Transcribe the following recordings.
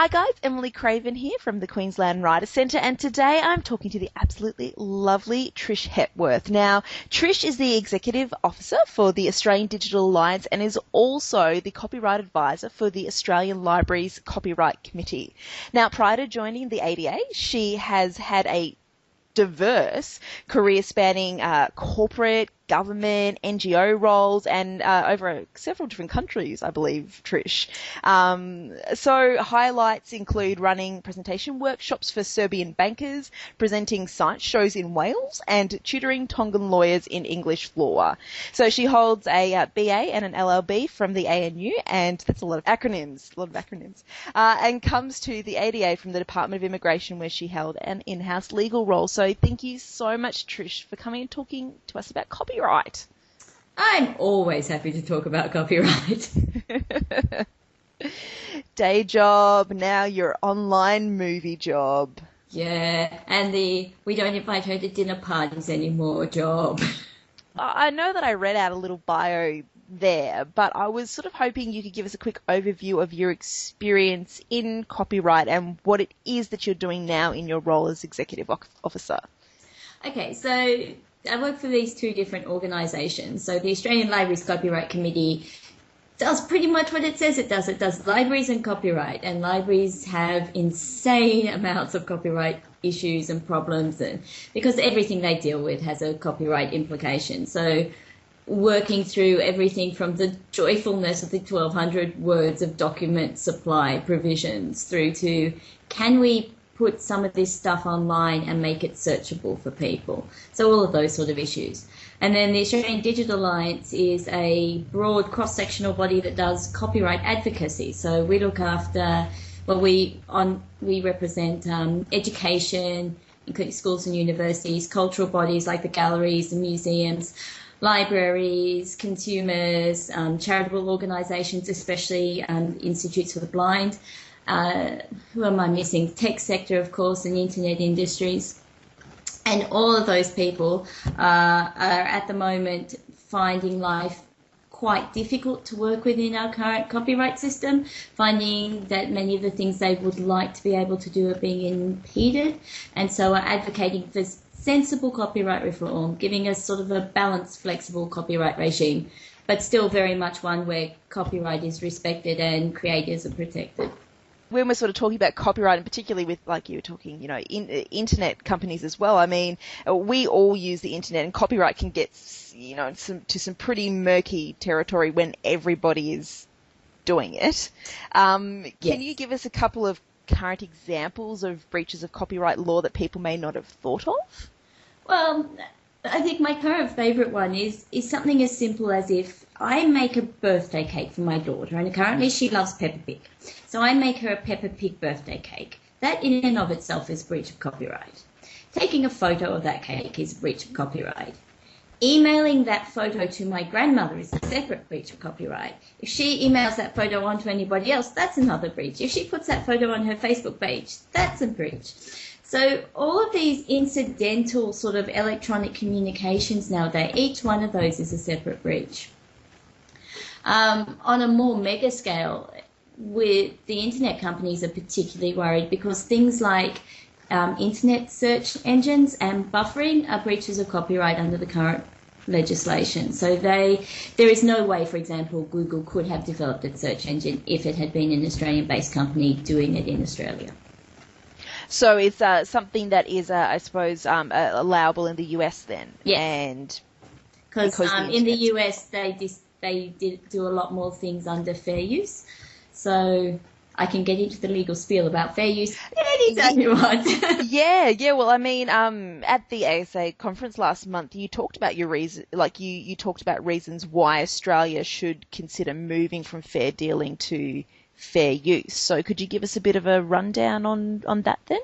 Hi guys, Emily Craven here from the Queensland Writers Centre, and today I'm talking to the absolutely lovely Trish Hepworth. Now, Trish is the Executive Officer for the Australian Digital Alliance and is also the Copyright Advisor for the Australian Libraries Copyright Committee. Now, prior to joining the ADA, she has had a diverse career spanning corporate, government, NGO roles, and over several different countries, I believe, Trish. So highlights include running presentation workshops for Serbian bankers, presenting science shows in Wales, and tutoring Tongan lawyers in English law. So she holds a BA and an LLB from the ANU, and that's a lot of acronyms, and comes to the ADA from the Department of Immigration, where she held an in-house legal role. So thank you so much, Trish, for coming and talking to us about copyright. I'm always happy to talk about copyright. Day job, now your online movie job. Yeah, and we don't invite her to dinner parties anymore job. I know that I read out a little bio there, but I was sort of hoping you could give us a quick overview of your experience in copyright and what it is that you're doing now in your role as Executive Officer. Okay, so I work for these two different organisations. So the Australian Libraries Copyright Committee does pretty much what it says it does. It does libraries and copyright, and libraries have insane amounts of copyright issues and problems, and because everything they deal with has a copyright implication. So working through everything from the joyfulness of the 1,200 words of document supply provisions through to can we put some of this stuff online and make it searchable for people. So all of those sort of issues. And then the Australian Digital Alliance is a broad cross-sectional body that does copyright advocacy. So we look after, we represent education, including schools and universities, cultural bodies like the galleries, the museums, libraries, consumers, charitable organisations, especially institutes for the blind. Who am I missing? Tech sector, of course, and internet industries. And all of those people are at the moment finding life quite difficult to work with in our current copyright system, finding that many of the things they would like to be able to do are being impeded, and so are advocating for sensible copyright reform, giving us sort of a balanced, flexible copyright regime, but still very much one where copyright is respected and creators are protected. When we're sort of talking about copyright, and particularly with, like you were talking, internet companies as well, I mean, we all use the internet, and copyright can get, to some pretty murky territory when everybody is doing it. Can you give us a couple of current examples of breaches of copyright law that people may not have thought of? Well, I think my current favourite one is something as simple as if I make a birthday cake for my daughter, and currently she loves Peppa Pig. So I make her a Peppa Pig birthday cake. That in and of itself is breach of copyright. Taking a photo of that cake is breach of copyright. Emailing that photo to my grandmother is a separate breach of copyright. If she emails that photo on to anybody else, that's another breach. If she puts that photo on her Facebook page, that's a breach. So all of these incidental sort of electronic communications nowadays, each one of those is a separate breach. On a more mega scale, with the internet companies are particularly worried because things like internet search engines and buffering are breaches of copyright under the current legislation. So there is no way, for example, Google could have developed its search engine if it had been an Australian-based company doing it in Australia. So it's something that is, I suppose, allowable in the US then? Yes. And because in the US they did do a lot more things under fair use. So I can get into the legal spiel about fair use anytime you want. Yeah. Well, I mean, at the ASA conference last month, you talked about your reason, you talked about reasons why Australia should consider moving from fair dealing to fair use. So could you give us a bit of a rundown on that then?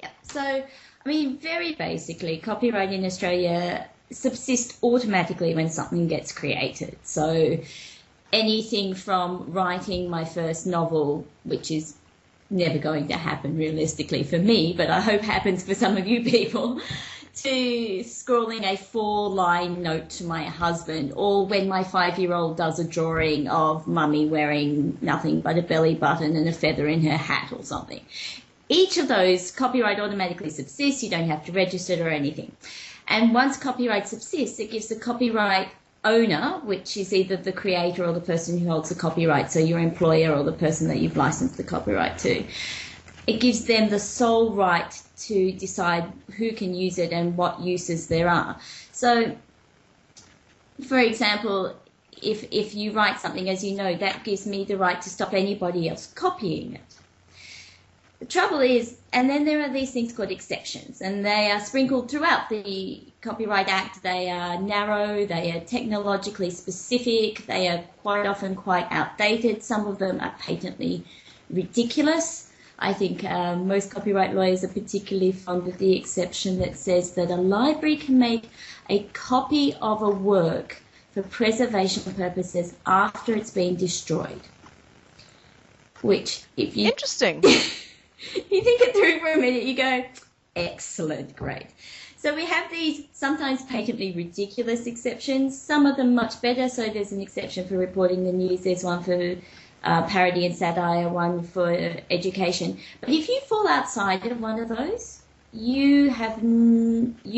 Yeah. So, I mean, very basically, copyright in Australia subsists automatically when something gets created. So anything from writing my first novel, which is never going to happen realistically for me, but I hope happens for some of you people, to scrawling a 4-line note to my husband, or when my 5-year-old does a drawing of mummy wearing nothing but a belly button and a feather in her hat or something. Each of those, copyright automatically subsists. You don't have to register it or anything. And once copyright subsists, it gives the copyright owner, which is either the creator or the person who holds the copyright, so your employer or the person that you've licensed the copyright to, it gives them the sole right to decide who can use it and what uses there are. So, for example, if you write something, as you know, that gives me the right to stop anybody else copying it. The trouble is, and then there are these things called exceptions, and they are sprinkled throughout the Copyright Act. They are narrow, they are technologically specific, they are quite often quite outdated. Some of them are patently ridiculous. I think most copyright lawyers are particularly fond of the exception that says that a library can make a copy of a work for preservation purposes after it's been destroyed. Which, if you... Interesting. You think it through for a minute, you go, excellent, great. So we have these sometimes patently ridiculous exceptions, some of them much better. So there's an exception for reporting the news, there's one for parody and satire, one for education. But if you fall outside of one of those, you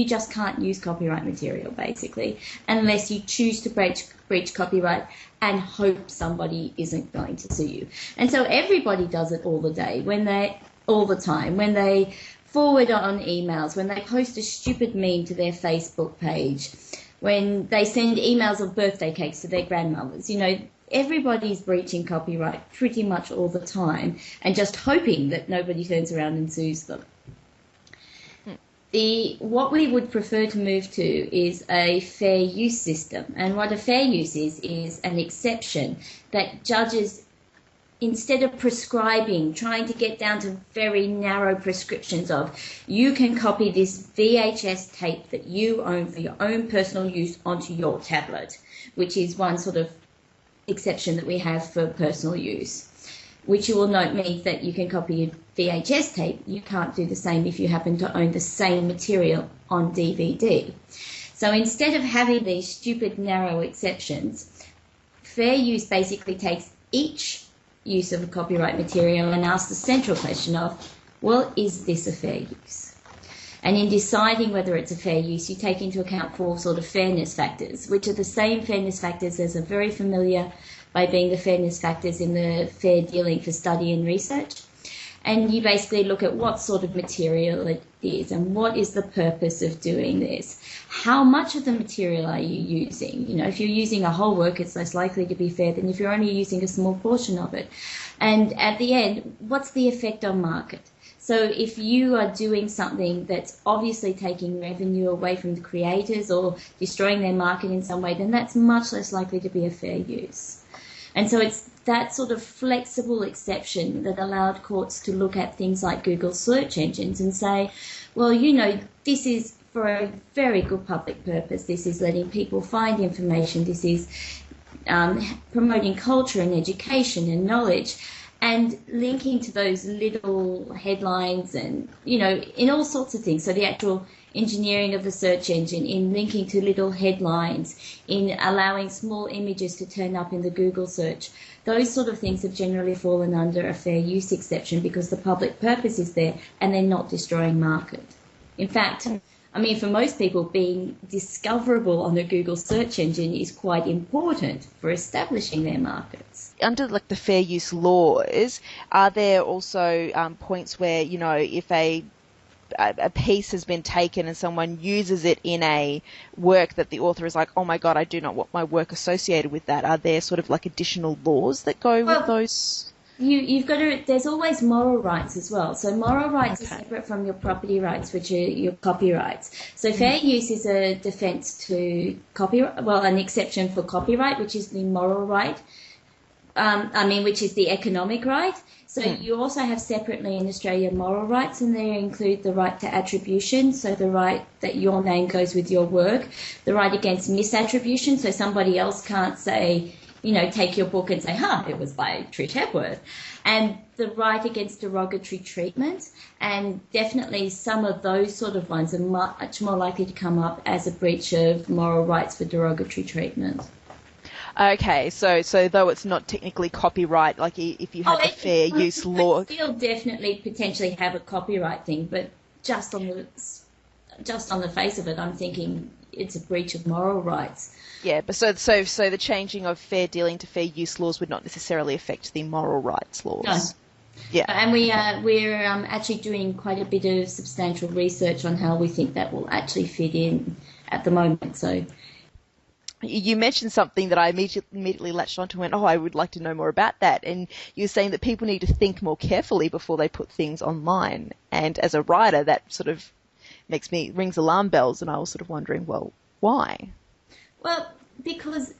just can't use copyright material, basically, unless you choose to breach copyright and hope somebody isn't going to sue you. And so everybody does it all the time, when they forward on emails, when they post a stupid meme to their Facebook page, when they send emails of birthday cakes to their grandmothers. You know, everybody's breaching copyright pretty much all the time and just hoping that nobody turns around and sues them. What we would prefer to move to is a fair use system. And what a fair use is an exception that judges, instead of prescribing, trying to get down to very narrow prescriptions of, you can copy this VHS tape that you own for your own personal use onto your tablet, which is one sort of exception that we have for personal use, which you will note means that you can copy a VHS tape. You can't do the same if you happen to own the same material on DVD. So instead of having these stupid narrow exceptions, fair use basically takes each use of a copyright material and asks the central question of, well, is this a fair use? And in deciding whether it's a fair use, you take into account 4 sort of fairness factors, which are the same fairness factors as are very familiar by being the fairness factors in the fair dealing for study and research. And you basically look at what sort of material it is and what is the purpose of doing this. How much of the material are you using? You know, if you're using a whole work, it's less likely to be fair than if you're only using a small portion of it. And at the end, what's the effect on market? So if you are doing something that's obviously taking revenue away from the creators or destroying their market in some way, then that's much less likely to be a fair use. And so it's that sort of flexible exception that allowed courts to look at things like Google search engines and say, well, you know, this is for a very good public purpose. This is letting people find information. This is promoting culture and education and knowledge, and linking to those little headlines and, you know, in all sorts of things. So the actual engineering of the search engine, in linking to little headlines, in allowing small images to turn up in the Google search. Those sort of things have generally fallen under a fair use exception because the public purpose is there and they're not destroying market. In fact, I mean, for most people, being discoverable on the Google search engine is quite important for establishing their markets. Under like the fair use laws, are there also points where, you know, if a piece has been taken and someone uses it in a work that the author is like, oh my God, I do not want my work associated with that. Are there sort of like additional laws that go with those? You've got to, there's always moral rights as well. So moral rights are separate from your property rights, which are your copyrights. So fair use is a defence to copyright, well, an exception for copyright, which is the moral right. Which is the economic right. So you also have separately in Australia moral rights, and they include the right to attribution, so the right that your name goes with your work, the right against misattribution, so somebody else can't say, you know, take your book and say, it was by Trish Hepworth. And the right against derogatory treatment, and definitely some of those sort of ones are much more likely to come up as a breach of moral rights for derogatory treatment. Okay, so though it's not technically copyright, like if you had the fair use law, it still definitely potentially have a copyright thing, but just on the face of it, I'm thinking it's a breach of moral rights. Yeah, but so the changing of fair dealing to fair use laws would not necessarily affect the moral rights laws. No. Yeah, and we're actually doing quite a bit of substantial research on how we think that will actually fit in at the moment. So. You mentioned something that I immediately latched onto and went, oh, I would like to know more about that. And you were saying that people need to think more carefully before they put things online. And as a writer, that sort of rings alarm bells, and I was sort of wondering, well, why? Well, because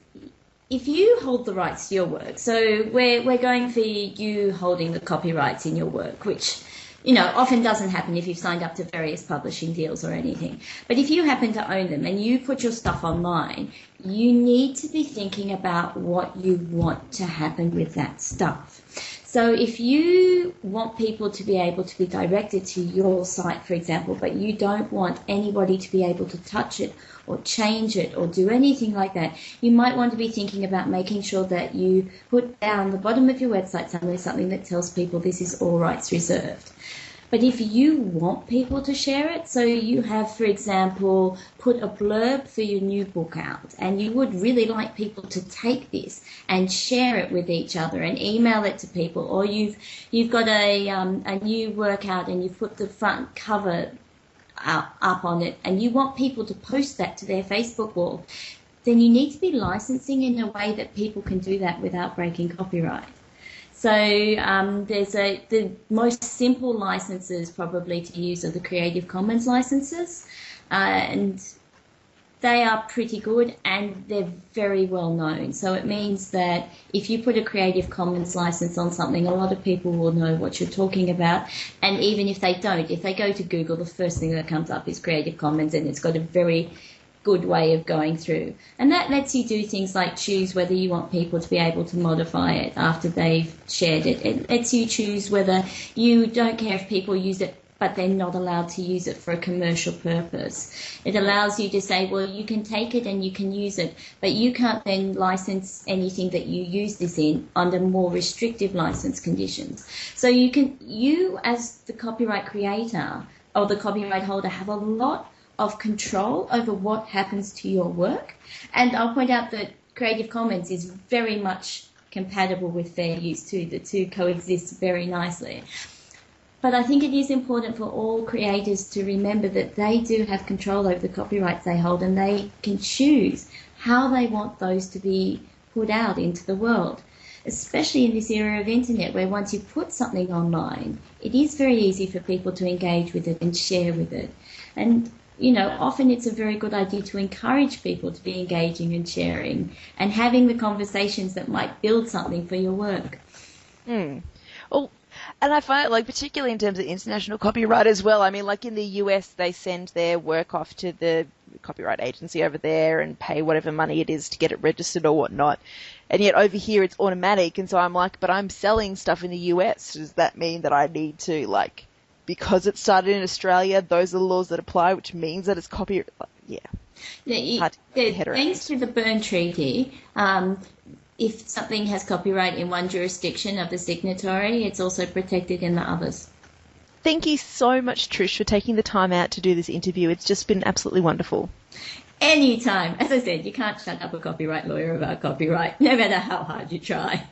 if you hold the rights to your work, so we're going for you holding the copyrights in your work, which, often doesn't happen if you've signed up to various publishing deals or anything. But if you happen to own them and you put your stuff online, you need to be thinking about what you want to happen with that stuff. So if you want people to be able to be directed to your site, for example, but you don't want anybody to be able to touch it or change it or do anything like that, you might want to be thinking about making sure that you put down the bottom of your website something that tells people this is all rights reserved. But if you want people to share it, so you have, for example, put a blurb for your new book out, and you would really like people to take this and share it with each other and email it to people, or you've got a new work out and you've put the front cover up on it, and you want people to post that to their Facebook wall, then you need to be licensing in a way that people can do that without breaking copyright. So the most simple licenses probably to use are the Creative Commons licenses, and they are pretty good and they're very well known. So it means that if you put a Creative Commons license on something, a lot of people will know what you're talking about. And even if they don't, if they go to Google, the first thing that comes up is Creative Commons, and it's got a very good way of going through. And that lets you do things like choose whether you want people to be able to modify it after they've shared it. It lets you choose whether you don't care if people use it, but they're not allowed to use it for a commercial purpose. It allows you to say, well, you can take it and you can use it, but you can't then license anything that you use this in under more restrictive license conditions. So you as the copyright creator or the copyright holder have a lot of control over what happens to your work. And I'll point out that Creative Commons is very much compatible with fair use too. The two coexist very nicely. But I think it is important for all creators to remember that they do have control over the copyrights they hold, and they can choose how they want those to be put out into the world, especially in this era of internet where once you put something online, it is very easy for people to engage with it and share with it. And often it's a very good idea to encourage people to be engaging and sharing and having the conversations that might build something for your work. Well, and I find it, particularly in terms of international copyright as well, I mean, in the US, they send their work off to the copyright agency over there and pay whatever money it is to get it registered or whatnot. And yet over here it's automatic, and so I'm like, but I'm selling stuff in the US. Does that mean that I need to, because it started in Australia, those are the laws that apply, which means that it's copyright. Thanks to the Berne Treaty, if something has copyright in one jurisdiction of the signatory, it's also protected in the others. Thank you so much, Trish, for taking the time out to do this interview. It's just been absolutely wonderful. Anytime. As I said, you can't shut up a copyright lawyer about copyright, no matter how hard you try.